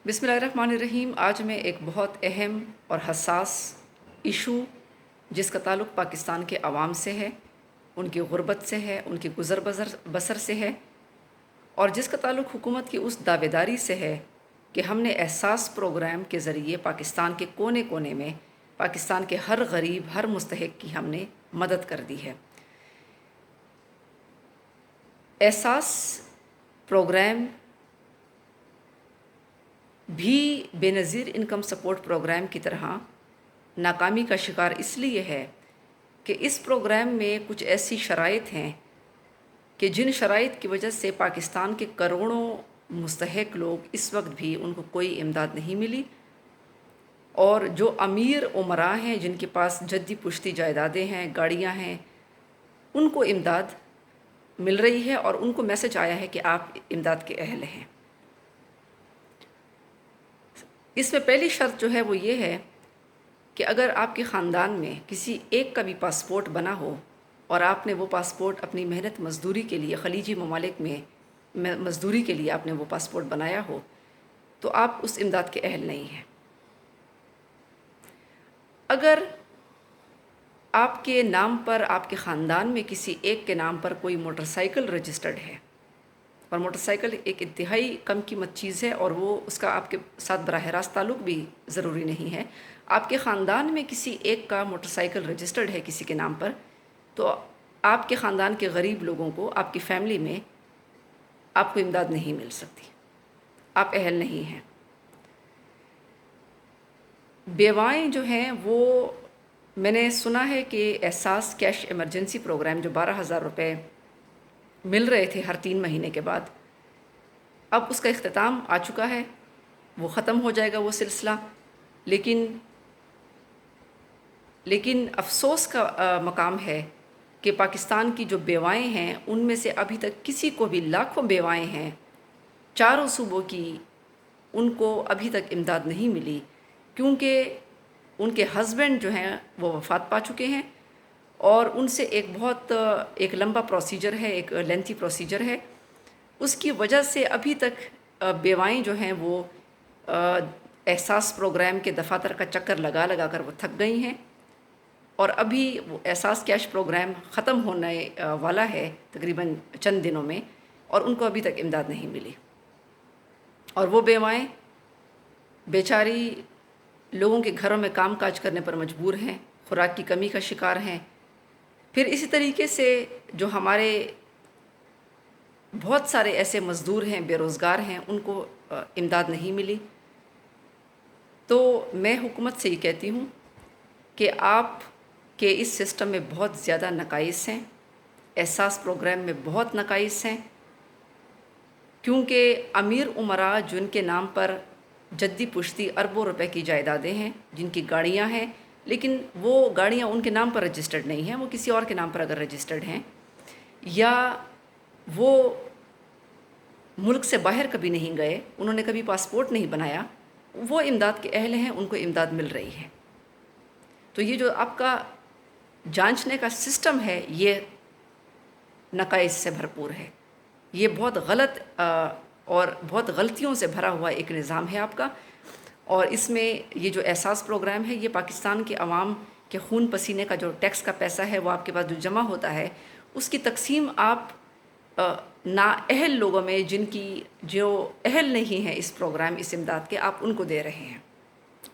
بسم اللہ الرحمن الرحیم۔ آج میں ایک بہت اہم اور حساس ایشو جس کا تعلق پاکستان کے عوام سے ہے، ان کی غربت سے ہے، ان کی گزر بسر سے ہے، اور جس کا تعلق حکومت کی اس دعوے داری سے ہے کہ ہم نے احساس پروگرام کے ذریعے پاکستان کے کونے کونے میں پاکستان کے ہر غریب، ہر مستحق کی ہم نے مدد کر دی ہے۔ احساس پروگرام بھی بے نظیر انکم سپورٹ پروگرام کی طرح ناکامی کا شکار اس لیے ہے کہ اس پروگرام میں کچھ ایسی شرائط ہیں کہ جن شرائط کی وجہ سے پاکستان کے کروڑوں مستحق لوگ اس وقت بھی ان کو کوئی امداد نہیں ملی، اور جو امیر امراء ہیں جن کے پاس جدی پشتی جائیدادیں ہیں، گاڑیاں ہیں، ان کو امداد مل رہی ہے اور ان کو میسج آیا ہے کہ آپ امداد کے اہل ہیں۔ اس میں پہلی شرط جو ہے وہ یہ ہے کہ اگر آپ کے خاندان میں کسی ایک کا بھی پاسپورٹ بنا ہو اور آپ نے وہ پاسپورٹ اپنی محنت مزدوری کے لیے خلیجی ممالک میں مزدوری کے لیے آپ نے وہ پاسپورٹ بنایا ہو، تو آپ اس امداد کے اہل نہیں ہیں۔ اگر آپ کے نام پر، آپ کے خاندان میں کسی ایک کے نام پر کوئی موٹر سائیکل رجسٹرڈ ہے، اور موٹر سائیکل ایک انتہائی کم قیمت چیز ہے اور وہ اس کا آپ کے ساتھ براہ راست تعلق بھی ضروری نہیں ہے، آپ کے خاندان میں کسی ایک کا موٹر سائیکل رجسٹرڈ ہے کسی کے نام پر، تو آپ کے خاندان کے غریب لوگوں کو، آپ کی فیملی میں آپ کو امداد نہیں مل سکتی، آپ اہل نہیں ہیں۔ بیوائیں جو ہیں وہ، میں نے سنا ہے کہ احساس کیش ایمرجنسی پروگرام جو 12,000 روپے مل رہے تھے ہر 3 مہینے کے بعد، اب اس کا اختتام آ چکا ہے، وہ ختم ہو جائے گا وہ سلسلہ، لیکن افسوس کا مقام ہے کہ پاکستان کی جو بیوائیں ہیں ان میں سے ابھی تک کسی کو بھی، لاکھوں بیوائیں ہیں چاروں صوبوں کی، ان کو ابھی تک امداد نہیں ملی، کیونکہ ان کے ہسبینڈ جو ہیں وہ وفات پا چکے ہیں، اور ان سے ایک لمبا پروسیجر ہے، ایک لینتھی پروسیجر ہے، اس کی وجہ سے ابھی تک بیوائیں جو ہیں وہ احساس پروگرام کے دفاتر کا چکر لگا لگا کر وہ تھک گئی ہیں، اور ابھی وہ احساس کیش پروگرام ختم ہونے والا ہے تقریباً چند دنوں میں، اور ان کو ابھی تک امداد نہیں ملی، اور وہ بیوائیں بیچاری لوگوں کے گھروں میں کام کاج کرنے پر مجبور ہیں، خوراک کی کمی کا شکار ہیں۔ پھر اسی طریقے سے جو ہمارے بہت سارے ایسے مزدور ہیں، بے روزگار ہیں، ان کو امداد نہیں ملی۔ تو میں حکومت سے یہ کہتی ہوں کہ آپ کے اس سسٹم میں بہت زیادہ نقائص ہیں، احساس پروگرام میں بہت نقائص ہیں، کیونکہ امیر امراء جن کے نام پر جدی پشتی اربوں روپے کی جائیدادیں ہیں، جن کی گاڑیاں ہیں، لیکن وہ گاڑیاں ان کے نام پر رجسٹرڈ نہیں ہیں، وہ کسی اور کے نام پر اگر رجسٹرڈ ہیں، یا وہ ملک سے باہر کبھی نہیں گئے، انہوں نے کبھی پاسپورٹ نہیں بنایا، وہ امداد کے اہل ہیں، ان کو امداد مل رہی ہے۔ تو یہ جو آپ کا جانچنے کا سسٹم ہے یہ نقائص سے بھرپور ہے، یہ بہت غلط اور بہت غلطیوں سے بھرا ہوا ایک نظام ہے آپ کا، اور اس میں یہ جو احساس پروگرام ہے یہ پاکستان کے عوام کے خون پسینے کا جو ٹیکس کا پیسہ ہے وہ آپ کے پاس جو جمع ہوتا ہے، اس کی تقسیم آپ نااہل لوگوں میں، جو اہل نہیں ہیں اس پروگرام، اس امداد کے، آپ ان کو دے رہے ہیں۔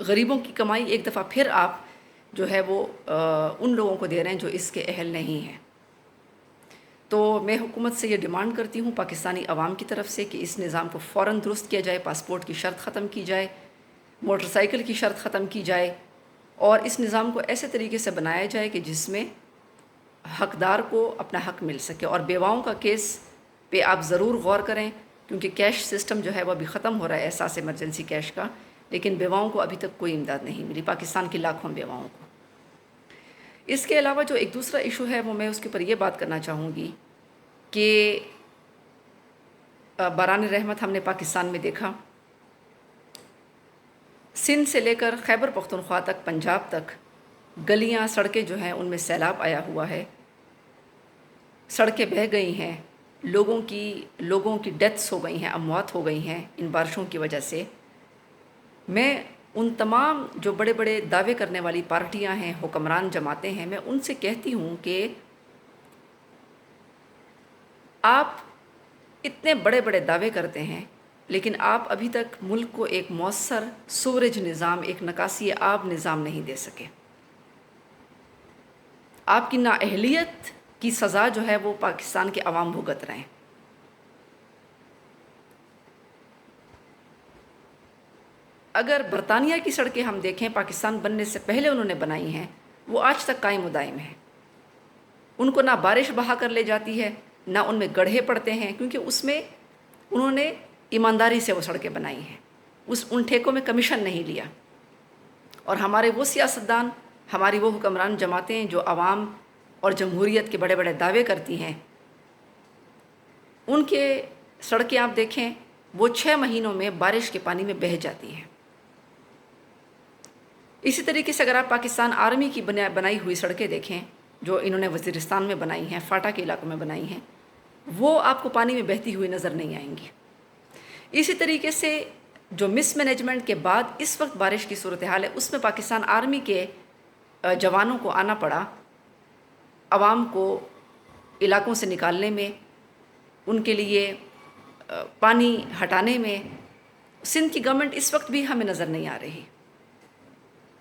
غریبوں کی کمائی ایک دفعہ پھر آپ جو ہے وہ ان لوگوں کو دے رہے ہیں جو اس کے اہل نہیں ہیں۔ تو میں حکومت سے یہ ڈیمانڈ کرتی ہوں پاکستانی عوام کی طرف سے کہ اس نظام کو فوراً درست کیا جائے، پاسپورٹ کی شرط ختم کی جائے، موٹر سائیکل کی شرط ختم کی جائے، اور اس نظام کو ایسے طریقے سے بنایا جائے کہ جس میں حقدار کو اپنا حق مل سکے۔ اور بیواؤں کا کیس پہ آپ ضرور غور کریں، کیونکہ کیش سسٹم جو ہے وہ ابھی ختم ہو رہا ہے، احساس ایمرجنسی کیش کا، لیکن بیواؤں کو ابھی تک کوئی امداد نہیں ملی، پاکستان کی لاکھوں بیواؤں کو۔ اس کے علاوہ جو ایک دوسرا ایشو ہے وہ میں اس کے اوپر یہ بات کرنا چاہوں گی کہ باران رحمت ہم نے پاکستان میں دیکھا، سندھ سے لے کر خیبر پختونخوا تک، پنجاب تک گلیاں، سڑکیں جو ہیں ان میں سیلاب آیا ہوا ہے، سڑکیں بہہ گئی ہیں، لوگوں کی ڈیتھس ہو گئی ہیں، اموات ہو گئی ہیں ان بارشوں کی وجہ سے، میں ان تمام جو بڑے بڑے دعوے کرنے والی پارٹیاں ہیں، حکمران جماعتیں ہیں، میں ان سے کہتی ہوں کہ آپ اتنے بڑے بڑے دعوے کرتے ہیں، لیکن آپ ابھی تک ملک کو ایک مؤثر سوریج نظام، ایک نکاسی آب نظام نہیں دے سکے۔ آپ کی نااہلیت کی سزا جو ہے وہ پاکستان کے عوام بھگت رہے ہیں۔ اگر برطانیہ کی سڑکیں ہم دیکھیں، پاکستان بننے سے پہلے انہوں نے بنائی ہیں، وہ آج تک قائم و دائم ہیں۔ ان کو نہ بارش بہا کر لے جاتی ہے، نہ ان میں گڑھے پڑتے ہیں، کیونکہ اس میں انہوں نے ایمانداری سے وہ سڑکیں بنائی ہیں، ان ٹھیکوں میں کمیشن نہیں لیا۔ اور ہمارے وہ سیاستدان، ہماری وہ حکمران جماعتیں جو عوام اور جمہوریت کے بڑے بڑے دعوے کرتی ہیں، ان کے سڑکیں آپ دیکھیں، وہ 6 مہینوں میں بارش کے پانی میں بہہ جاتی ہیں۔ اسی طریقے سے اگر آپ پاکستان آرمی کی بنائی ہوئی سڑکیں دیکھیں، جو انہوں نے وزیرستان میں بنائی ہیں، فاٹا کے علاقوں میں بنائی ہیں، وہ آپ کو پانی میں بہتی ہوئی نظر نہیں آئیں گی۔ اسی طریقے سے جو مس مینجمنٹ کے بعد اس وقت بارش کی صورتحال ہے، اس میں پاکستان آرمی کے جوانوں کو آنا پڑا عوام کو علاقوں سے نکالنے میں، ان کے لیے پانی ہٹانے میں۔ سندھ کی گورنمنٹ اس وقت بھی ہمیں نظر نہیں آ رہی،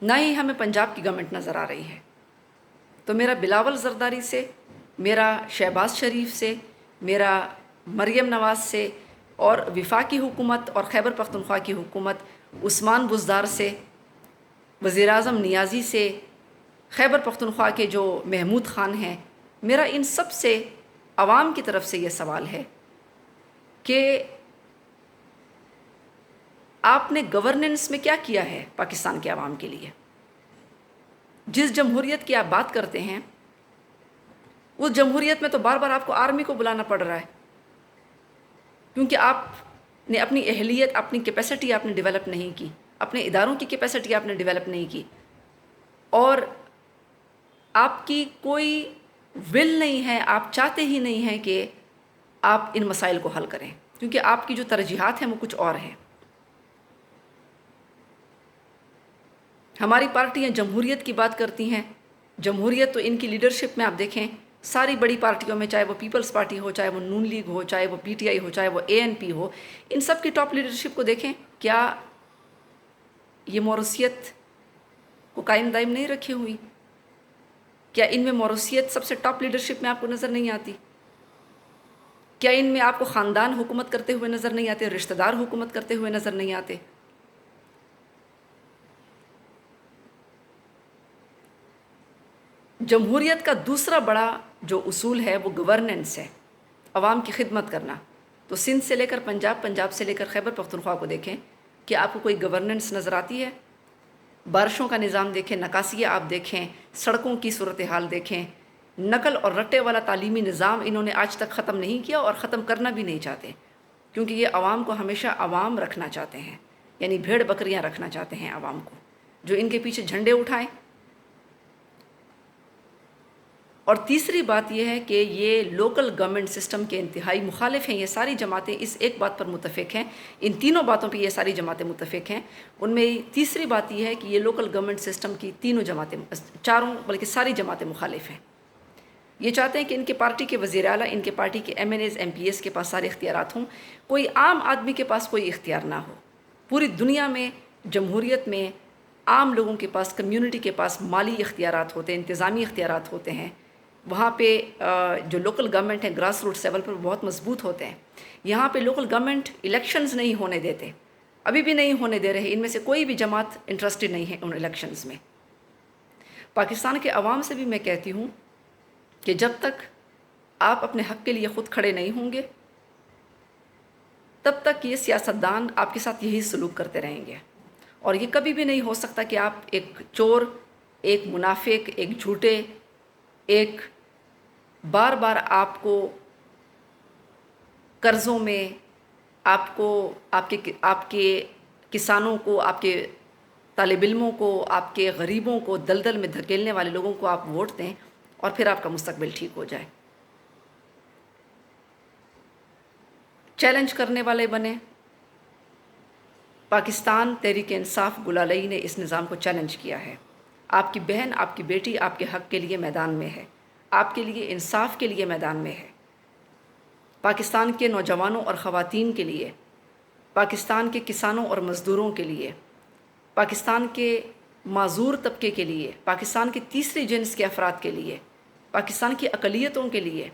نہ ہی ہمیں پنجاب کی گورنمنٹ نظر آ رہی ہے۔ تو میرا بلاول زرداری سے، میرا شہباز شریف سے، میرا مریم نواز سے، اور وفاقی حکومت اور خیبر پختونخوا کی حکومت عثمان بزدار سے، وزیر اعظم نیازی سے، خیبر پختونخوا کے جو محمود خان ہیں، میرا ان سب سے عوام کی طرف سے یہ سوال ہے کہ آپ نے گورننس میں کیا کیا ہے پاکستان کے عوام کے لیے؟ جس جمہوریت کی آپ بات کرتے ہیں، اس جمہوریت میں تو بار بار آپ کو آرمی کو بلانا پڑ رہا ہے، کیونکہ آپ نے اپنی اہلیت، اپنی کیپیسٹی آپ نے ڈیولپ نہیں کی، اپنے اداروں کی کیپیسٹی آپ نے ڈیولپ نہیں کی، اور آپ کی کوئی ول نہیں ہے، آپ چاہتے ہی نہیں ہیں کہ آپ ان مسائل کو حل کریں، کیونکہ آپ کی جو ترجیحات ہیں وہ کچھ اور ہیں۔ ہماری پارٹیاں جمہوریت کی بات کرتی ہیں، جمہوریت تو ان کی لیڈرشپ میں آپ دیکھیں، ساری بڑی پارٹیوں میں، چاہے وہ پیپلز پارٹی ہو، چاہے وہ نون لیگ ہو، چاہے وہ پی ٹی آئی ہو، چاہے وہ اے این پی ہو، ان سب کی ٹاپ لیڈرشپ کو دیکھیں، کیا یہ موروثیت کو قائم دائم نہیں رکھی ہوئی؟ کیا ان میں موروثیت سب سے ٹاپ لیڈرشپ میں آپ کو نظر نہیں آتی؟ کیا ان میں آپ کو خاندان حکومت کرتے ہوئے نظر نہیں آتے، رشتہ دار حکومت کرتے ہوئے نظر نہیں آتے؟ جمہوریت کا دوسرا بڑا جو اصول ہے وہ گورننس ہے، عوام کی خدمت کرنا۔ تو سندھ سے لے کر پنجاب، پنجاب سے لے کر خیبر پختونخوا کو دیکھیں کہ آپ کو کوئی گورننس نظر آتی ہے؟ بارشوں کا نظام دیکھیں، نکاسیاں آپ دیکھیں، سڑکوں کی صورتحال دیکھیں، نقل اور رٹے والا تعلیمی نظام انہوں نے آج تک ختم نہیں کیا اور ختم کرنا بھی نہیں چاہتے، کیونکہ یہ عوام کو ہمیشہ عوام رکھنا چاہتے ہیں، یعنی بھیڑ بکریاں رکھنا چاہتے ہیں عوام کو، جو ان کے پیچھے جھنڈے اٹھائیں۔ اور تیسری بات یہ ہے کہ یہ لوکل گورنمنٹ سسٹم کے انتہائی مخالف ہیں۔ یہ ساری جماعتیں اس ایک بات پر متفق ہیں، ان تینوں باتوں پہ یہ ساری جماعتیں متفق ہیں۔ ان میں تیسری بات یہ ہے کہ یہ لوکل گورنمنٹ سسٹم کی تینوں جماعتیں، چاروں بلکہ ساری جماعتیں مخالف ہیں۔ یہ چاہتے ہیں کہ ان کے پارٹی کے وزیر اعلیٰ، ان کے پارٹی کے M N As, M P S کے پاس سارے اختیارات ہوں، کوئی عام آدمی کے پاس کوئی اختیار نہ ہو۔ پوری دنیا میں جمہوریت میں عام لوگوں کے پاس، کمیونٹی کے پاس مالی اختیارات ہوتے ہیں، انتظامی اختیارات ہوتے ہیں۔ وہاں پہ جو لوکل گورنمنٹ ہیں گراس روٹس لیول پر بہت مضبوط ہوتے ہیں۔ یہاں پہ لوکل گورنمنٹ الیکشنز نہیں ہونے دیتے، ابھی بھی نہیں ہونے دے رہے، ان میں سے کوئی بھی جماعت انٹرسٹڈ نہیں ہے ان الیکشنز میں۔ پاکستان کے عوام سے بھی میں کہتی ہوں کہ جب تک آپ اپنے حق کے لیے خود کھڑے نہیں ہوں گے، تب تک یہ سیاستدان آپ کے ساتھ یہی سلوک کرتے رہیں گے، اور یہ کبھی بھی نہیں ہو سکتا کہ آپ ایک چور، ایک منافق، ایک جھوٹے، ایک بار بار آپ کو قرضوں میں، آپ کو آپ کے کسانوں کو، آپ کے طالب علموں کو، آپ کے غریبوں کو دلدل میں دھکیلنے والے لوگوں کو آپ ووٹ دیں اور پھر آپ کا مستقبل ٹھیک ہو جائے۔ چیلنج کرنے والے بنیں، پاکستان تحریک انصاف گلالئی نے اس نظام کو چیلنج کیا ہے۔ آپ کی بہن، آپ کی بیٹی آپ کے حق کے لیے میدان میں ہے، آپ کے لیے انصاف کے لیے میدان میں ہے۔ پاکستان کے نوجوانوں اور خواتین کے لیے، پاکستان کے کسانوں اور مزدوروں کے لیے، پاکستان کے معذور طبقے کے لیے، پاکستان کے تیسری جنس کے افراد کے لیے، پاکستان کی اقلیتوں کے لیے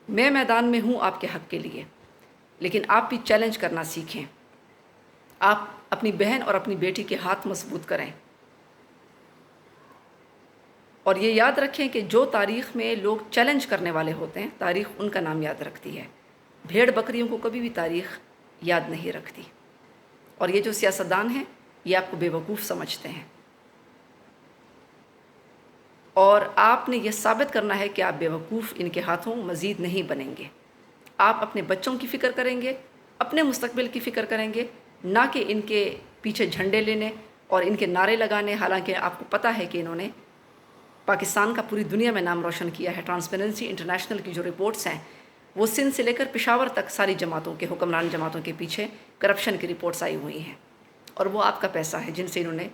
میں میدان میں ہوں آپ کے حق کے لیے۔ لیکن آپ بھی چیلنج کرنا سیکھیں، آپ اپنی بہن اور اپنی بیٹی کے ہاتھ مضبوط کریں، اور یہ یاد رکھیں کہ جو تاریخ میں لوگ چیلنج کرنے والے ہوتے ہیں، تاریخ ان کا نام یاد رکھتی ہے۔ بھیڑ بکریوں کو کبھی بھی تاریخ یاد نہیں رکھتی، اور یہ جو سیاستدان ہیں یہ آپ کو بیوقوف سمجھتے ہیں، اور آپ نے یہ ثابت کرنا ہے کہ آپ بیوقوف ان کے ہاتھوں مزید نہیں بنیں گے۔ آپ اپنے بچوں کی فکر کریں گے، اپنے مستقبل کی فکر کریں گے، نہ کہ ان کے پیچھے جھنڈے لینے اور ان کے نعرے لگانے۔ حالانکہ آپ کو پتہ ہے کہ انہوں نے پاکستان کا پوری دنیا میں نام روشن کیا ہے۔ ٹرانسپیرنسی انٹرنیشنل کی جو رپورٹس ہیں وہ سندھ سے لے کر پشاور تک ساری جماعتوں کے، حکمران جماعتوں کے پیچھے کرپشن کی رپورٹس آئی ہوئی ہیں، اور وہ آپ کا پیسہ ہے جن سے انہوں نے